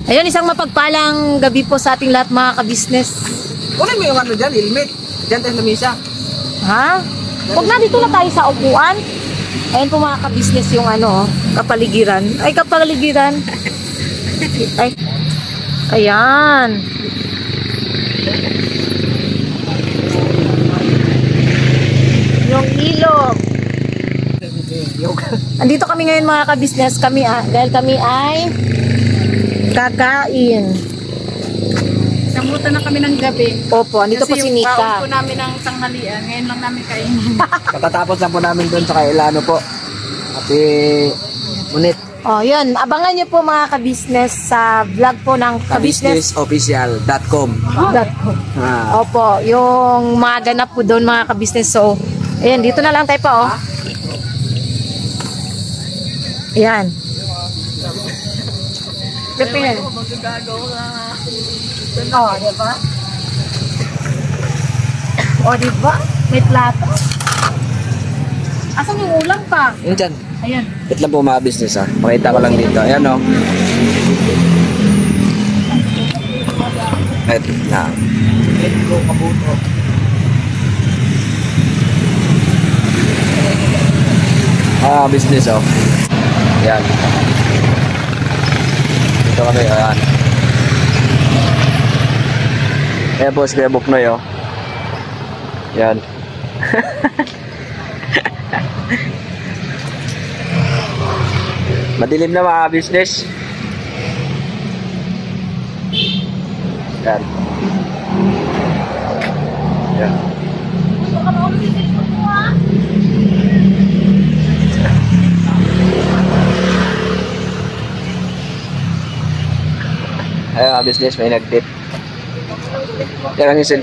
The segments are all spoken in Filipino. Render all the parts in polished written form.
Ayun, isang mapagpalang gabi po sa ating lahat mga ka-business. Kunin mo yung ano dyan, helmet. Dyan tayo lamisa. Ha? Huwag na, dito na tayo sa upuan. Ayun po mga ka-business yung ano, kapaligiran. Ay, kapaligiran. Ay. Ayan. Yung ilog. Andito kami ngayon mga ka-business. Dahil kami ay kakain. Namuta na kami ng gabi. Opo, andito po si Nika. Kasi yung kaon po namin ng tanghalian, ngayon lang namin kainin. Katatapos lang po namin doon sa Kailano po. Ate Munit. Oh, yun. Abangan nyo po mga ka-business sa vlog po ng kabisnessofficial.com. Opo, yung mga ganap po doon mga ka-business. So, ayan, dito na lang tayo pa, oh. Ayan. Pipin. Oh, diba? Oh, diba? May plato. Asan yung ulam pa? Yun dyan. Ayan. Wait lang po mga business ha. Pakita ko lang dito. Ayan o. Wait na. Business o. Ayan. Dito kami. Ayan. Ayan po, Kuya Buknoy o. Ayan. Madilim na mga business. Yan. Yan. Ayun mga business, may nag-tip. Yan ang isin.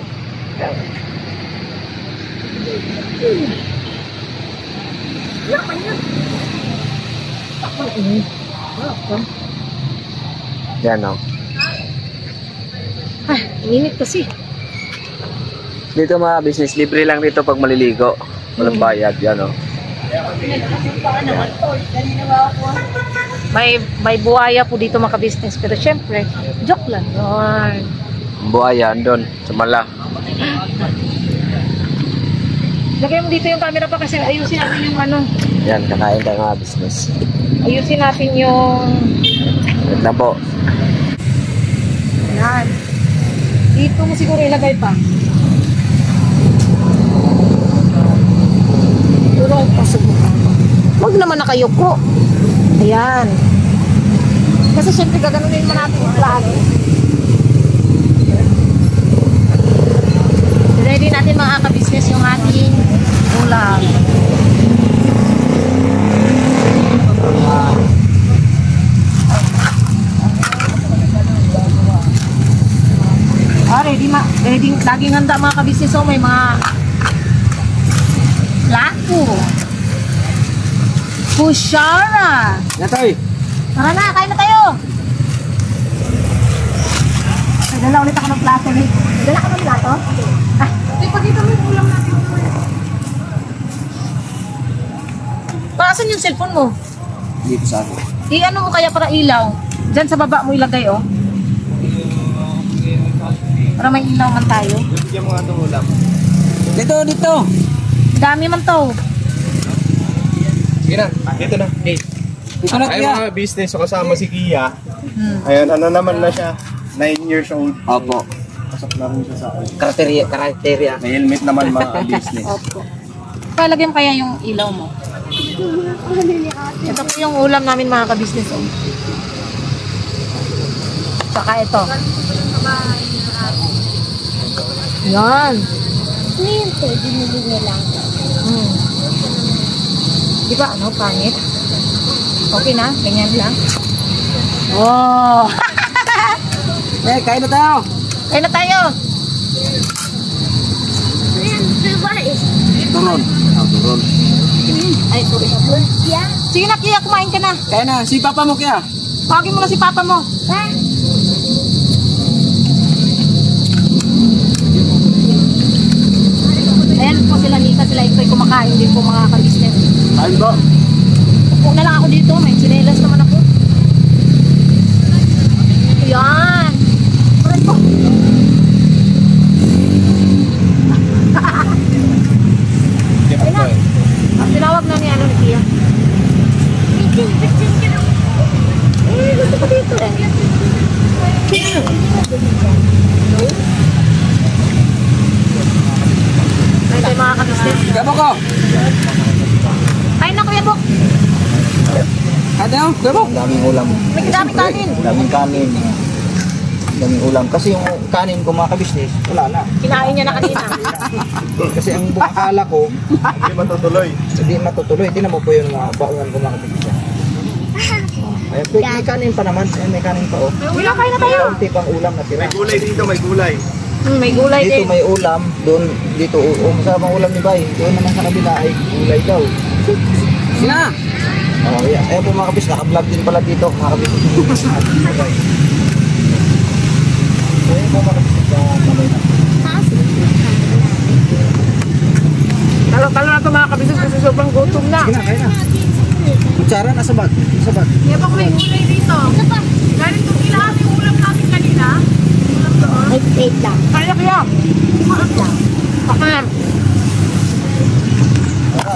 Yan o. Ah, init kasi. Dito mga business, libre lang dito pag maliligo. Walang bayad, yan o. May buhaya po dito mga business, pero syempre, joke lang. Yan. Buhaya, andun, sa mala. Lagay mo dito yung camera pa kasi ayusin natin yung ano. Yan, kakain tayo mga business. Ayusin natin yung... Wait lang po. Yan. Dito mo siguro ilagay pa. Tulong pa sa mukha. Huwag naman nakayuko. Ayan. Kasi syempre gaganunin mo natin yung plano. Ready natin mga ka-business yung ating ulam. Ready, laging handa mga ka-business. So may mga plato, kusyara. Natoy! Tara na, kain na tayo. Ay, dala ulit ako ng plato. Dala ka ng plato? Ah, Ipagkita mo yung ulam natin. Paasan yung cellphone mo? Dito sa akin. I-ano mo kaya para ilaw? Diyan sa baba mo ilagay, oh. Para may ilaw man tayo. Bigyan mo nga itong ulam. Dito. Dami man to. Sige na, dito na. Okay. Dito na, Ay, Kuya. mga business, so kasama si Kia. Ayan, ano naman na siya? 9 years old. Opo. Pasok na rin siya sa akin. Karakterya. May helmet naman mga business. Opo. Palagyan kaya yung ilaw mo. Ito po yung ulam namin mga ka-business. Oh. Saka ito. Yan. Di ba ano, pangit? Okay na, ganyan lang. Oh! Kain na tayo. Kain na tayo! Turon. Turon. Ay, sorry. Sige na, Kia, kumain ka na. Kain na. Si Papa mo, Kuya. Tawagin mo na si Papa mo. Ayan po sila Nika, sila ito'y kumakain din po mga ka-business. Kain ba? Upo na lang ako dito, may tsinelas naman ako. Ayan. Ayan po. Ayan na. Ang tinawag na ni ano ni Kia. Gusto ko dito eh. Ay, tayo mga ka-business. Gabo ko. Kain na Kuya Bok. Kain tayo. Gabo. Daming ulam. May daming kanin. Daming kanin. Daming ulam. Kasi yung kanin ko mga kabisnes, wala na. Kinain niya na kanina. Kasi ang akala ko, Hindi matutuloy. hindi matutuloy. Tingnan mo po yung mga bakuan ko mga kabisnes. Ayan, may kanin pa naman. Ayan, may kanin pa oh. Wala, kain na tayo. Kaunti pang ulam na tira. May gulay dito, may gulay. May gulay Dito din. may ulam, doon, dito, masarap ang ulam ni Bay. Doon naman sa kabila ay gulay daw. Sina. Oh, yeah. Ayan po mga kabis, naka-vlog din pala dito, mga kabis. Ayan po mga kabis, kamay na. Talo-talo na ito mga kabisnes kasi sobrang gutom na. Sige na, kaya na. Kutsara, nasa bag. Nasa bag. Kaya baka may gulay dito. Galing itong ilahan yung ulam natin kanina. Ulam doon. Kaya kaya. Ako na.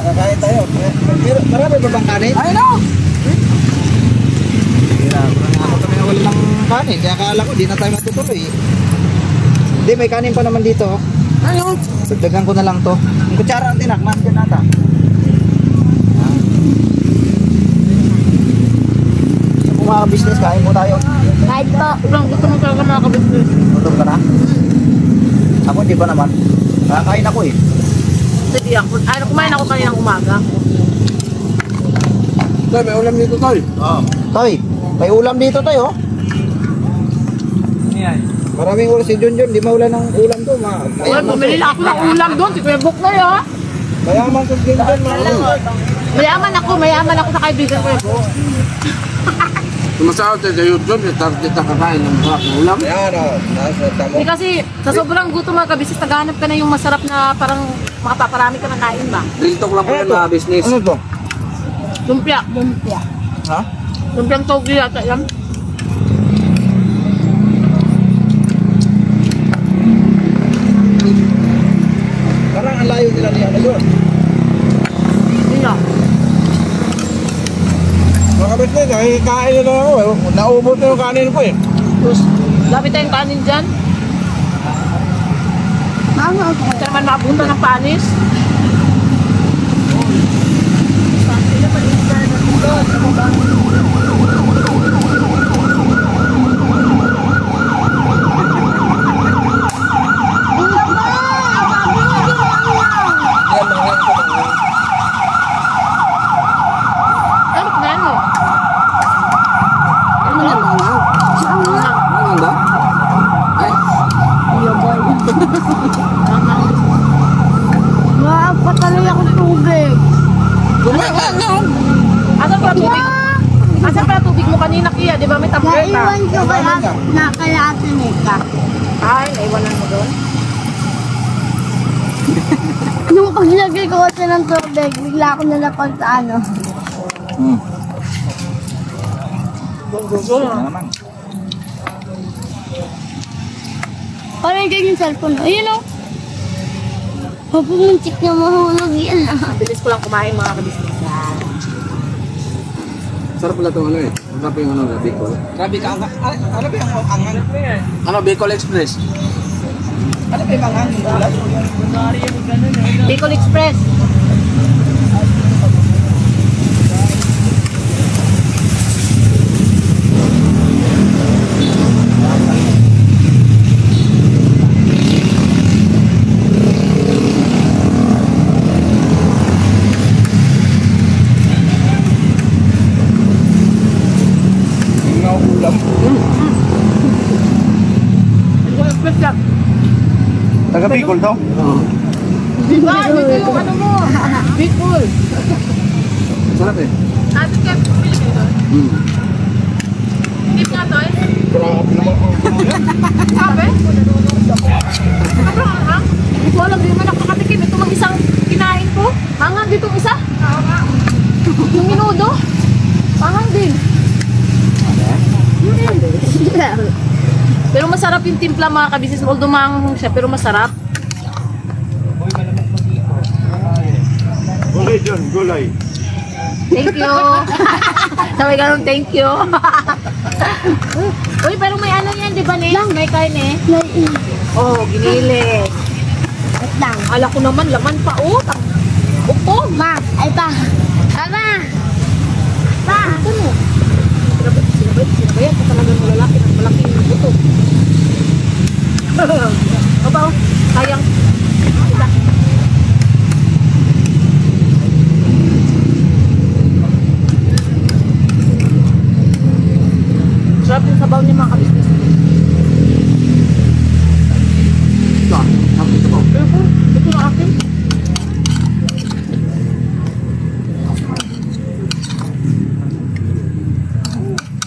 Kakain tayo. Pero marami ba bang kanin? Ay, no. Parang ako kami wala ng kanin. Kaya akala ko, di na tayo matutuloy. Hindi, may kanin pa naman dito. Ano? Dagdagan ko na lang to. Yung kutsara ang tinak, nandiyan nata. Kung mga business, kain mo tayo. Kahit pa. Sobrang gutom na talaga mga kabisnes. Tutok ka na? Ako hindi pa naman. Kakain ako eh. Hindi ako. Ano, kumain ako kaninang umaga. Toy, may ulam dito, Toy. Oo. Toy, may ulam dito tayo. Maraming ulam si Junjun, di maulan ng ulam to. Well, bumili lang ako ng ulam doon. Si Kuya Bok na yun. Mayaman si Junjun, Mayaman ako sa kaibigan ko. Sumasahod tayo sa YouTube, kita kakain ng sarap ng ulam. Yan o, nasa tamo. Hindi kasi sa sobrang gutom mga kabisnes, naghahanap ka na yung masarap na parang makapaparami ka ng kain ba? Real talk lang po yan mga business. Ano to? Lumpia. Ha? Lumpiang togi yata yan. Parang ang layo nila ni ano doon. Hindi na. Mga business, kain na lang ako. Naubos na yung kanin ko eh. Tapos, dami tayong kanin dyan. Hindi naman makabunta ng panis. Yan, mga ito. Ano na yan mo? Ano yan, mga nga? Ano ba? Ay, Patuloy akong tubig. kumain na. Asan pala tubig? Asan pala tubig mo kanina, Kia? Di ba may tableta? Naiwan ko kaya Nika. Ay, naiwanan mo doon. Nung paglagay ko kasi ng tubig, bigla ako nalapag sa ano. Ano naman? Parang yung cellphone. Ayun o. Papumuntik na mahulog yan. Bilis ko lang kumain mga kabisnes. Yan. Sarap pala itong ano eh. Sarap yung ano, Bicol. Grabe ka, ano ba yung angang? Ano, Bicol Express? Ano ba yung angang? Ulam? Bicol Express. Bicol Express yan. Taga Bicol to? Diba? Dito yung ano mo. Bicol. Sarap eh. Natin kayo pumili kayo doon. Tip nga to eh. Sabi? Sobrang anghang. Hindi ko alam, di mo nakakatikim. Ito mang isang kinain ko. Hangang dito isa. Yung minudo. Hangang din. Pero masarap yung timpla mga kabisnes. Although maanghang siya, pero masarap. Gulay dyan, gulay. Thank you. Sabi ganun, thank you. Uy, pero may ano yan, di ba, Nels? May karne. Oh, ginili. Wait lang. Ala ko naman, laman pa, oh. Upo. Ma, ay pa. Ama! Pa! Ano? Sinabayan ko talaga ng lalaki ng malaking buto. Aba, oh. Sayang. Sarap yung sabaw niya mga kabisnes. Ito ah. Sarap yung sabaw. Ito na akin.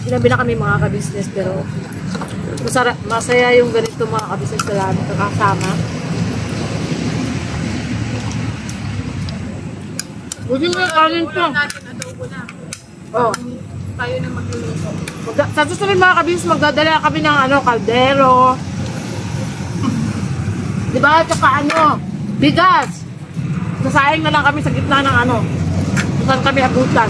Sinabi na kami mga kabisnes pero masaya yung ganito mga kabisnes na lang kakasama. Buti nga kanin to. Natin adobo na. Oh. Tayo na magluluto. Sa susunod mga kabisnes, magdadala kami ng ano, kaldero. Diba? Tsaka ano, bigas. Sasayang na lang kami sa gitna ng ano. Saan kami abutan.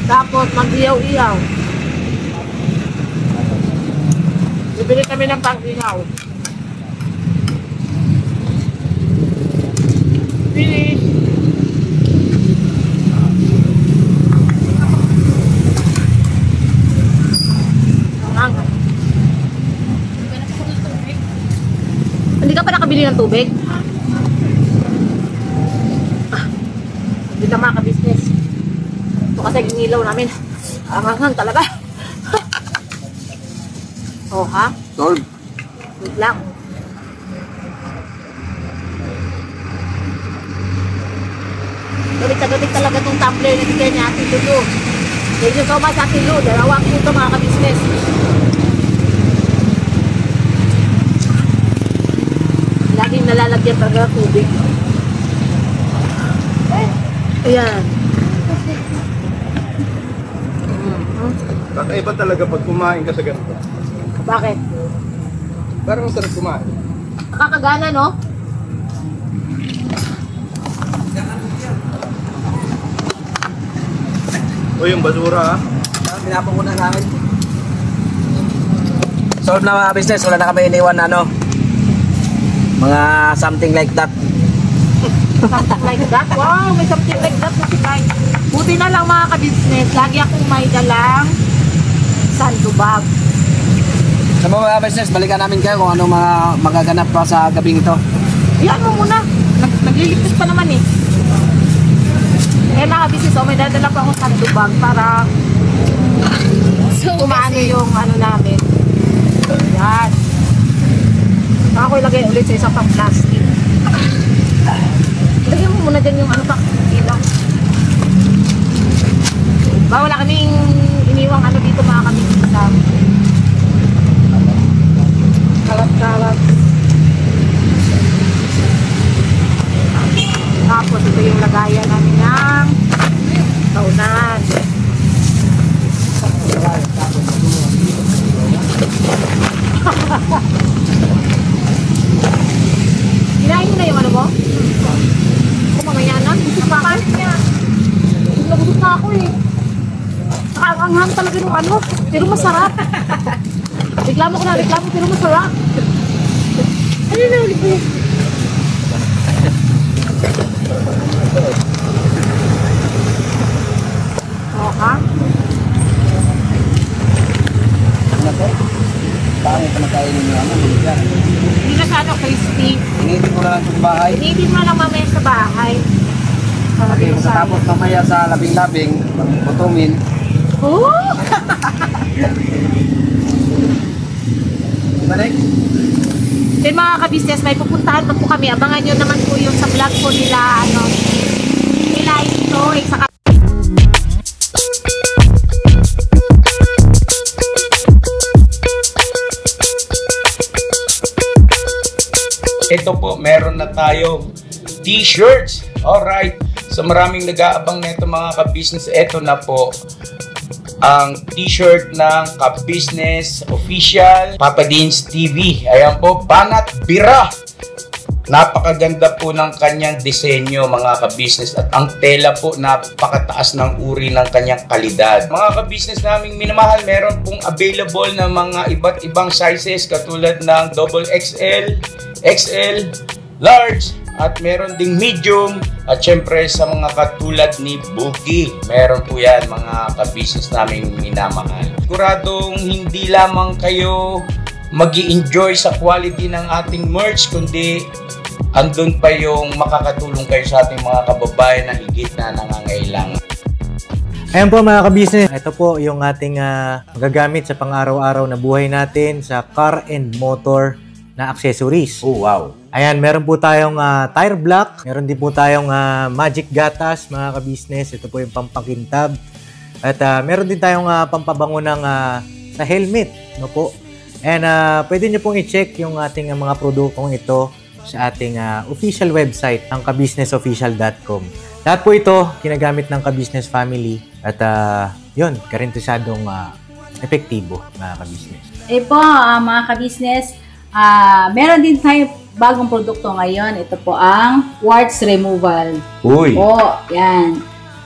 Tapos mag-iyaw-iyaw. Bibili kami ng pang-iyaw. Finish. Hindi ka pa nakabili ng tubig? Hindi na mga ka-business. Ito kasi ginilaw namin. Ang hanghang talaga. Oh, ha? Solve. Wait lang. Galit talaga itong tumbler na bigay ni Ate Lulu. Thank you so much, Ate Lulu. Dalawang po ito mga ka-business. Laging nalalagyan talaga ng tubig. Ayan. Kakaiba talaga pag kumain ka sa ganito. Bakit? Parang ang sarap kumain. Nakakagana, no? O yung basura ha. Pinapakunan namin. Solve na mga business, wala na kami iniwan na ano. Mga something like that. Something like that? Wow, may something like that na si Kai. Buti na lang mga ka-business, lagi akong may dalang sandubag. Sa mga business, balikan namin kayo kung ano mga magaganap pa sa gabing ito. Yan mo muna. Nagliligtas pa naman eh. Eh mga business, oh, may dadala pa akong sandubag para kumaano yung ano namin. Yan. Saka ko ilagay ulit sa isang pang plastic. Lagyan mo muna dyan yung ano pa, ilaw. Ba, wala kaming iniwang ano dito mga kabisnes sa kalat-kalat. Tapos ito yung lagayan namin ng kaunan. Nagugutom na ako eh. Nakakanghang talaga ng ano, pero masarap. Reklamo ko na, reklamo, pero masarap. Ano na ulit eh? Oo ka? Bakit ka nakainin niyo naman? Hindi na sana crispy. Initin ko na lang sa bahay. Initin mo lang mamaya sa bahay. Okay, pagkatapos mamaya sa labing-labing, putumin. Oh! Diba, next? Then mga ka-business, may pupuntahan pa po kami. Abangan nyo naman po yung sa vlog po nila, nila ito, saka Ito po, meron na tayo t-shirts. Alright. So maraming nag-aabang nito mga ka-business. Ito na po ang t-shirt ng ka-business official Papa Dean's TV. Ayan po, Banat Bira. Napakaganda po ng kanyang disenyo mga ka-business at ang tela po napakataas ng uri ng kanyang kalidad. Mga ka-business naming minamahal, meron pong available na mga iba't ibang sizes katulad ng XXL, XL, large, at meron ding medium at syempre sa mga katulad ni Boogie. Meron po yan mga ka-business naming minamahal. Siguradong hindi lamang kayo mag-i-enjoy sa quality ng ating merch kundi andun pa yung makakatulong kayo sa ating mga kababayan na higit na nangangailangan. Ayan po mga ka-business, ito po yung ating magagamit sa pang-araw-araw na buhay natin sa car and motor na accessories. Oh wow! Ayan, meron po tayong tire block, meron din po tayong magic gatas mga ka-business. Ito po yung pampakintab. At meron din tayong pampabango ng sa helmet, no po. And pwede nyo pong i-check yung ating mga produktong ito sa ating official website, ang kabusinessofficial.com. Lahat po ito ginagamit ng ka-business family at yun, garantisadong epektibo mga ka-business. Eh po, mga ka-business, meron din tayo bagong produkto ngayon. Ito po ang warts removal. Uy! Po, yan.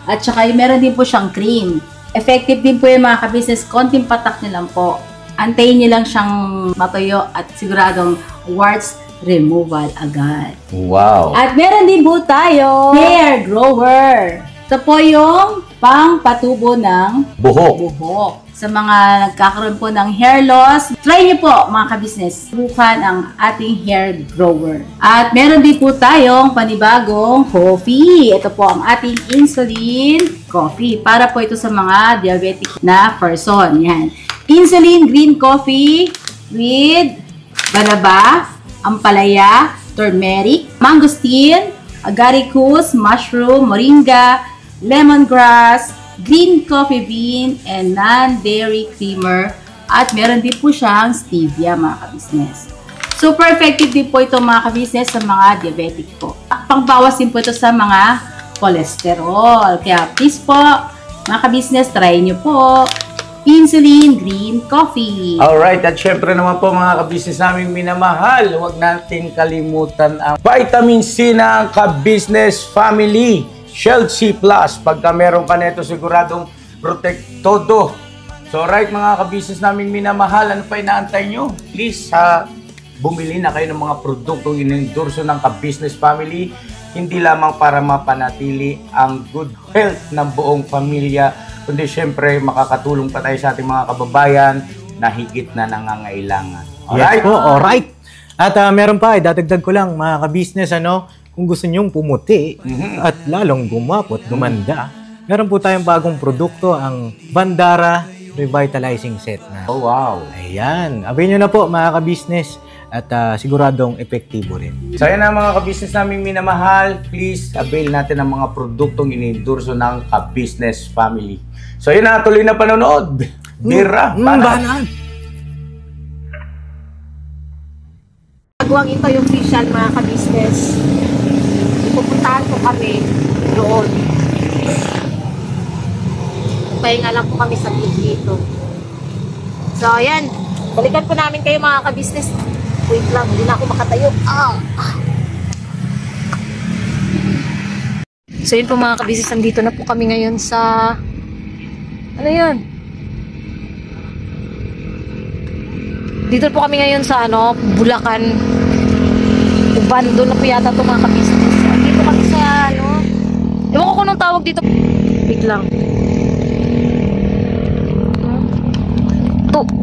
At saka meron din po siyang cream. Effective din po yung mga ka-business. Konting patak nyo lang po. Antayin nyo lang siyang matuyo at siguradong warts removal agad. Wow! At meron din po tayo hair grower. Ito po yung pang-patubo ng buhok. Sa mga nagkakaroon po ng hair loss, try nyo po mga ka-business. Subukan ang ating hair grower. At meron din po tayong panibagong coffee. Ito po ang ating insulin coffee. Para po ito sa mga diabetic na person. Yan. Insulin green coffee with banaba, ampalaya, turmeric, mangosteen, agaricus, mushroom, moringa, lemongrass, green coffee bean, and non-dairy creamer. At meron din po siyang stevia mga ka-business. Super effective din po ito mga ka-business sa mga diabetic po. Pangbawas din po ito sa mga cholesterol. Kaya please po mga ka-business, try nyo po insulin green coffee. Alright, at syempre naman po mga ka-business naming minamahal, huwag natin kalimutan ang vitamin C ng ka-business family, Shield C+. Pagka meron ka nito, siguradong protect todo. So right mga ka-business naming minamahal, ano pa inaantay nyo? Please, bumili na kayo ng mga produktong inendorso ng ka-business family, hindi lamang para mapanatili ang good health ng buong pamilya, kundi syempre makakatulong pa tayo sa ating mga kababayan na higit na nangangailangan. Alright? Yes po, alright. At meron pa, dadagdag ko lang mga ka-business, kung gusto nyong pumuti at lalong gumapo at gumanda, meron po tayong bagong produkto, ang Bandara Revitalizing Set na. Oh wow! Ayan, abay nyo na po mga ka-business at siguradong epektibo rin. So yan ang mga ka-business naming minamahal, please avail natin ang mga produktong inendorso ng ka-business family. So yun na, tuloy na panonood. Bira, Banat! Nagawang ito yung official mga ka-business. Pupuntahan po kami doon. Pahinga lang po kami sa dito. So ayan, balikan po namin kayo mga ka-business. Wait lang, hindi na ako makatayo. So yun po mga kabisnes, nandito na po kami ngayon sa ano yun? Dito po kami ngayon sa ano, Bulacan. Ubando na po yata ito mga kabisnes. Dito kami sa ano, ewan ko kung anong tawag dito. Wait lang.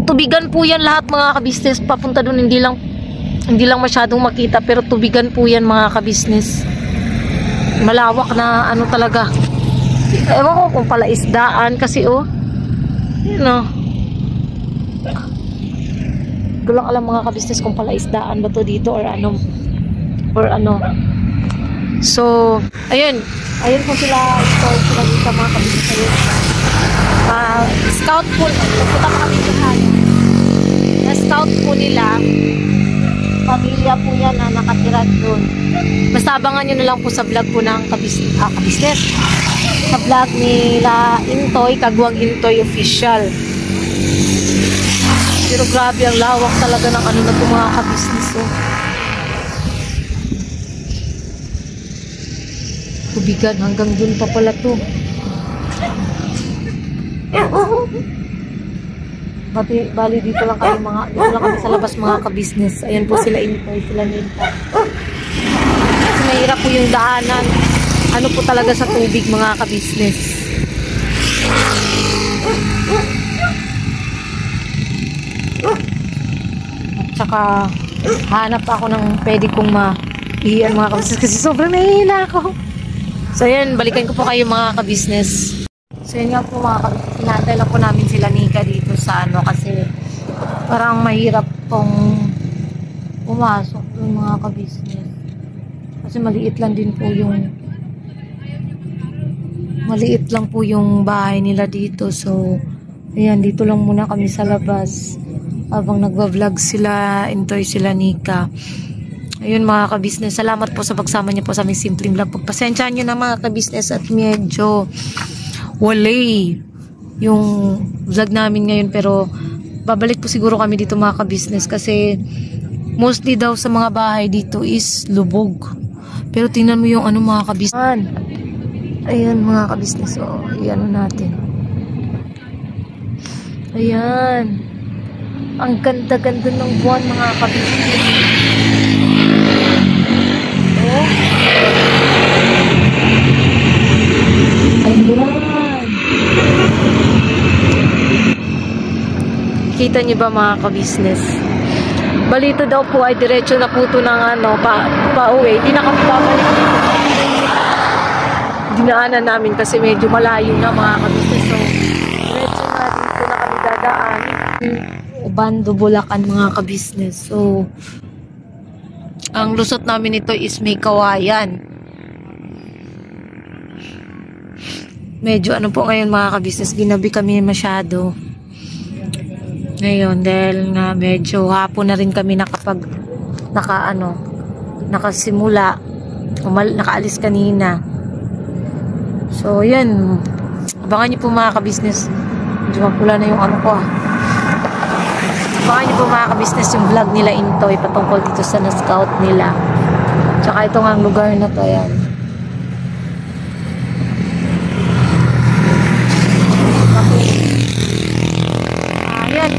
Tubigan po yan lahat mga kabisnes. Papunta doon, hindi lang masyadong makita, pero tubigan po yan mga kabisnes. Malawak na ano talaga. Ewan ko kung pala isdaan kasi oh. Yun oh. Gulang alam mga kabisnes kung pala isdaan ba to dito or ano. So, ayun po sila. Ito sila dito mga kabisnes. Ayun. Scout pool. Pupunta pa kami dyan. Na scout po nila. Pamilya po yan na nakatira doon. Basta abangan nyo na lang po sa vlog po ng kabisnes. Sa vlog nila Intoy, Kagwang Intoy Official. Pero grabe ang lawak talaga ng ano na po mga kabisnes. Oh. Tubigan hanggang doon pa pala to. Bali dito lang kami sa labas mga kabisnes. Ayan po sila Intoy, sila Nita. Kasi mahirap po yung daanan. Ano po talaga sa tubig mga kabisnes. At saka hanap ako ng pwede kong iyan mga kabisnes kasi sobrang nahihina ako. So ayan, balikan ko po kayo mga kabisnes. So yun nga po mga kabisnes, hinantay lang po namin sila Nika dito sa ano kasi parang mahirap pong pumasok yung mga kabisnes. Kasi maliit lang po yung bahay nila dito. So ayan, dito lang muna kami sa labas habang nagva-vlog sila Intoy, sila Nika. Ayun mga kabisnes, salamat po sa pagsama niyo po sa aming simpleng vlog. Pagpasensyahan niyo na mga kabisnes at medyo walay yung vlog namin ngayon, pero babalik po siguro kami dito mga kabisnes kasi mostly daw sa mga bahay dito is lubog. Pero tingnan mo yung ano mga kabisnes. Ayan mga kabisnes, oh, ayan natin. Ayan. Ang ganda-ganda ng buwan mga kabisnes. Oh. Ayan. Kita niyo ba mga kabisnes? Balito daw po ay diretso na po ito ng ano, pa-uwi. Di na kami babalik dito. Dinaanan namin kasi medyo malayo na mga kabisnes. So, diretso na dito na kami dadaan. Ubando, Bulacan mga kabisnes. So, ang lusot namin ito is may kawayan. Medyo ano po ngayon mga kabisnes, ginabi kami masyado. Ngayon, dahil nga medyo hapon na rin kami nakasimula. Nakaalis kanina. So, yan. Abangan niyo po mga kabisnes. Medyo mapula na yung ano ko ah. Abangan niyo po mga kabisnes yung vlog nila Intoy patungkol dito sa na-scout nila. Tsaka ito nga ang lugar na to, yan. Ayan.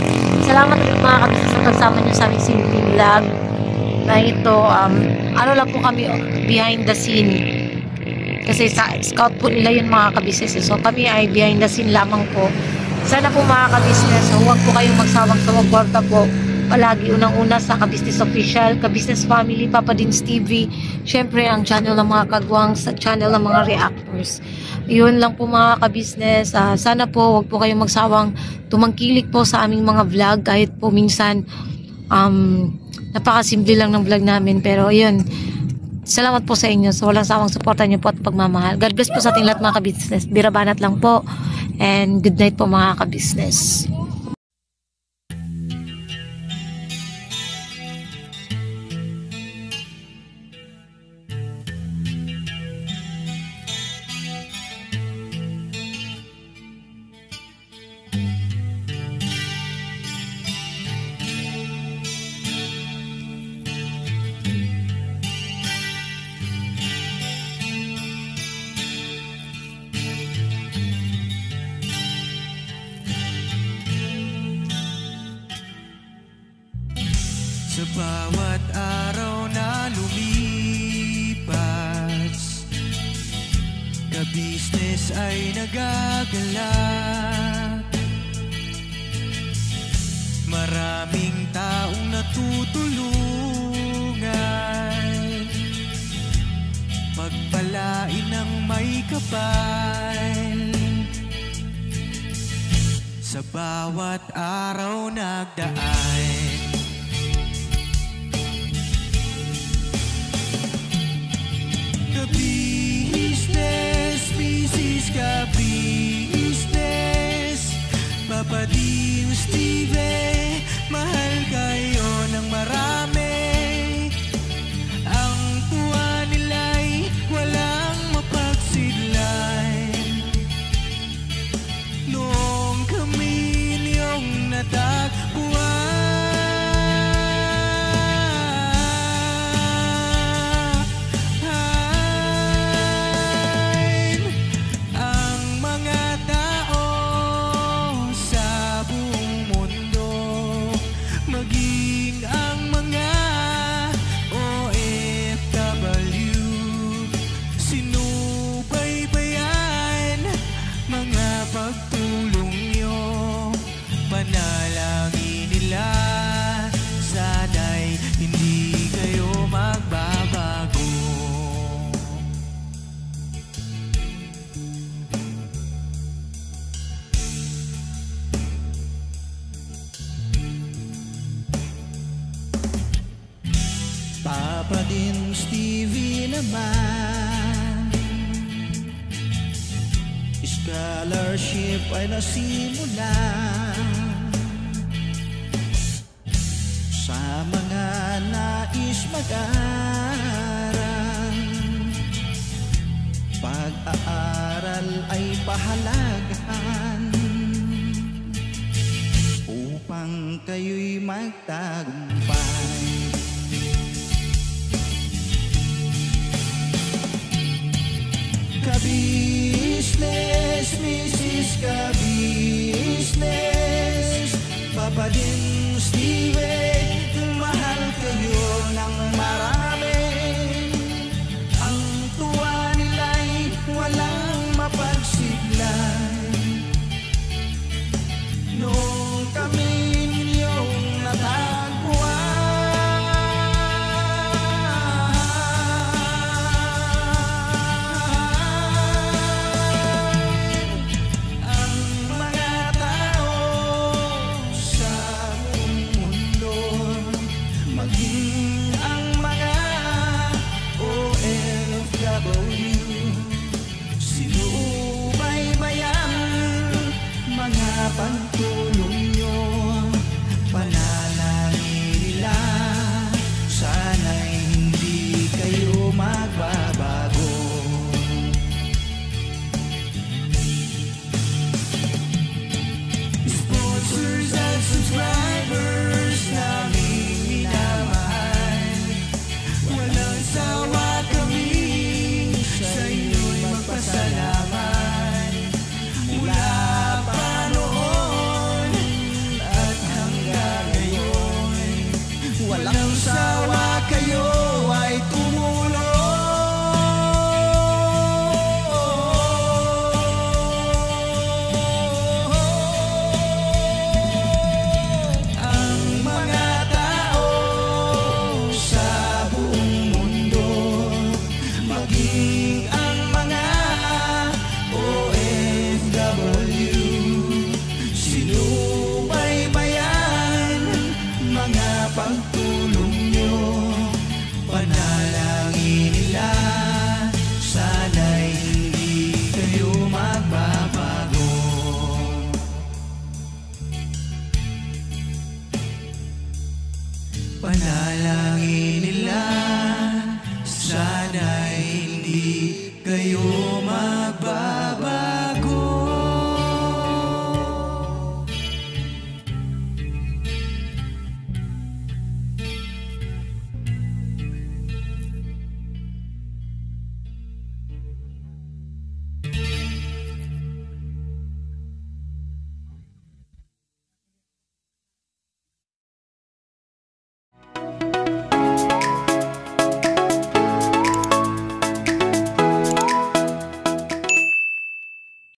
Salamat ulit mga kabisnes sa pagsama niyo sa aming simpleng vlog na ito. Ano lang po kami behind the scene. Kasi sa scout po nila yun mga kabisnes. So kami ay behind the scene lamang po. Sana po mga kabisnes, huwag po kayong magsawang sa magwarta po. Palagi unang-una sa Kabisnes Official, Kabisnes Family, Papa Dins TV. Syempre ang channel ng mga kagwang, sa channel ng mga reactors. Yun lang po mga kabisnes. Sana po huwag po kayong magsawang tumangkilik po sa aming mga vlog. Kahit po minsan napakasimple lang ng vlog namin. Pero yun, salamat po sa inyo. So walang sawang suporta nyo po at pagmamahal. God bless po sa ating lahat mga kabisnes. Birabanat lang po. And good night po mga kabisnes. Bawat araw na lumipas, ka-business ay nagagalak. Maraming taong natutulungan, pagpalain ng may kapal. Sa bawat araw nagdaan, ka-business, Mrs. Ka-business, Papa Dean, Steve, mahal kayo ng marami. Ang tuwa nila'y walang mapagsidlan. Noong kami niyong natagpuan, ang mga tao sa buong mundo, maging ang mga OFW, sinubaybayan mga pagtulong nyo, panalangin nila, sana'y hindi kayo magbabago. Papa din Stevie naman, scholarship ay nasimula sa mga nais mag-aral. Pag-aaral ay pahalagahan upang kayo'y magtagumpay. Ka-business, Mrs. Ka-business, Papa din Steve, mahal kayo ng